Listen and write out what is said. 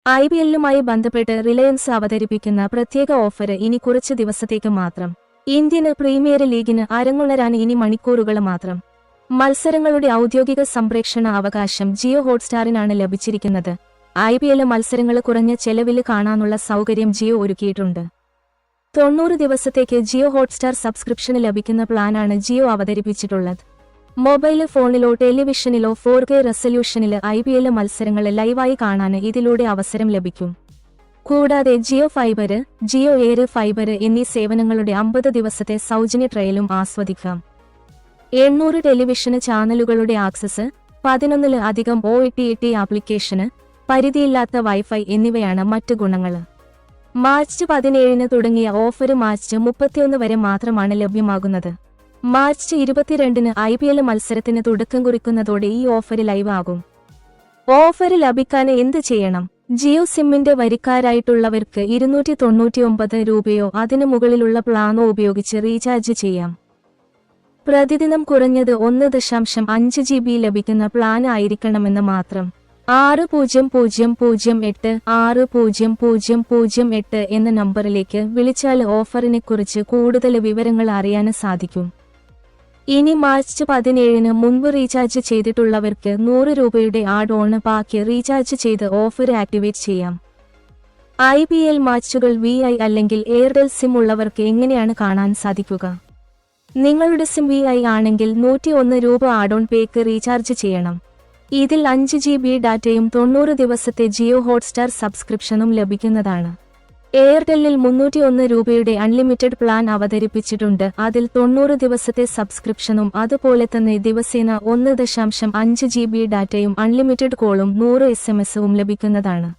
IPL-ലുമായി ബന്ധപ്പെട്ട് റിലയൻസ് അവതരിപ്പിക്കുന്ന പ്രത്യേക ഓഫർ ഇനി കുറച്ച് ദിവസത്തേക്ക് മാത്രം. ഇന്ത്യൻ പ്രീമിയർ ലീഗിന് അരങ്ങുണരാൻ ഇനി മണിക്കൂറുകൾ മാത്രം. മത്സരങ്ങളുടെ ഔദ്യോഗിക സംപ്രേക്ഷണ അവകാശം ജിയോ ഹോട്ട്സ്റ്റാറിനാണ് ലഭിച്ചിരിക്കുന്നത്. IPL മത്സരങ്ങൾ കുറഞ്ഞ ചെലവിൽ കാണാനുള്ള സൗകര്യം ജിയോ ഒരുക്കിയിട്ടുണ്ട്. 90 ദിവസത്തേക്ക് ജിയോ ഹോട്ട്സ്റ്റാർ സബ്സ്ക്രിപ്ഷൻ ലഭിക്കുന്ന പ്ലാനാണ് ജിയോ അവതരിപ്പിച്ചിട്ടുള്ളത്. മൊബൈൽ ഫോണിലോ ടെലിവിഷനിലോ 4K റെസല്യൂഷനിൽ IPL മത്സരങ്ങൾ ലൈവായി കാണാൻ ഇതിലൂടെ അവസരം ലഭിക്കും. കൂടാതെ Jio fibre, Jio air fibre എന്നീ സേവനങ്ങളുടെ 50 ദിവസത്തെ സൗജന്യ ട്രയലും ആസ്വദിക്കാം. 800 ടെലിവിഷൻ ചാനലുകളുടെ ആക്സസ്, 11-ൽ-അധികം OTT ആപ്ലിക്കേഷന്, പരിധിയില്ലാത്ത വൈഫൈ എന്നിവയാണ് മറ്റ് ഗുണങ്ങൾ. മാർച്ച് 17-ന് തുടങ്ങിയ ഓഫർ മാർച്ച് 31 വരെ മാത്രമാണ് ലഭ്യമാകുന്നത്. മാർച്ച് 22-ന് IPL മത്സരത്തിന് തുടക്കം കുറിക്കുന്നതോടെ ഈ ഓഫർ ലൈവ് ആകും. ഓഫർ ലഭിക്കാൻ എന്ത് ചെയ്യണം? ജിയോ സിമ്മിന്റെ വരിക്കാരായിട്ടുള്ളവർക്ക് 299 രൂപയോ അതിനു മുകളിലുള്ള പ്ലാനോ ഉപയോഗിച്ച് റീചാർജ് ചെയ്യാം. പ്രതിദിനം കുറഞ്ഞത് 1.5 GB ലഭിക്കുന്ന പ്ലാൻ ആയിരിക്കണമെന്ന് മാത്രം. 6008 600008 എന്ന നമ്പറിലേക്ക് വിളിച്ചാൽ ഓഫറിനെക്കുറിച്ച് കൂടുതൽ വിവരങ്ങൾ അറിയാൻ സാധിക്കും. ഇനി മാർച്ച് 17-ന് മുൻപ് റീചാർജ് ചെയ്തിട്ടുള്ളവർക്ക് 100 രൂപയുടെ ആഡ് ഓൺ പാക്ക് റീചാർജ് ചെയ്ത് ഓഫർ ആക്ടിവേറ്റ് ചെയ്യാം. IPL മാച്ചുകൾ VI അല്ലെങ്കിൽ എയർടെൽ സിം ഉള്ളവർക്ക് എങ്ങനെയാണ് കാണാൻ സാധിക്കുക? നിങ്ങളുടെ സിം VI ആണെങ്കിൽ 101 രൂപ ആഡ് ഓൺ പേക്ക് റീചാർജ് ചെയ്യണം. ഇതിൽ 5 GB ഡാറ്റയും 90 ദിവസത്തെ ജിയോ ഹോട്ട്സ്റ്റാർ സബ്സ്ക്രിപ്ഷനും ലഭിക്കുന്നതാണ്. എയർടെല്ലിൽ 301 രൂപയുടെ അൺലിമിറ്റഡ് പ്ലാൻ അവതരിപ്പിച്ചിട്ടുണ്ട്. അതിൽ 90 ദിവസത്തെ സബ്സ്ക്രിപ്ഷനും അതുപോലെ തന്നെ ദിവസേന 1.5 GB ഡാറ്റയും അൺലിമിറ്റഡ് കോളും 100 SMS ലഭിക്കുന്നതാണ്.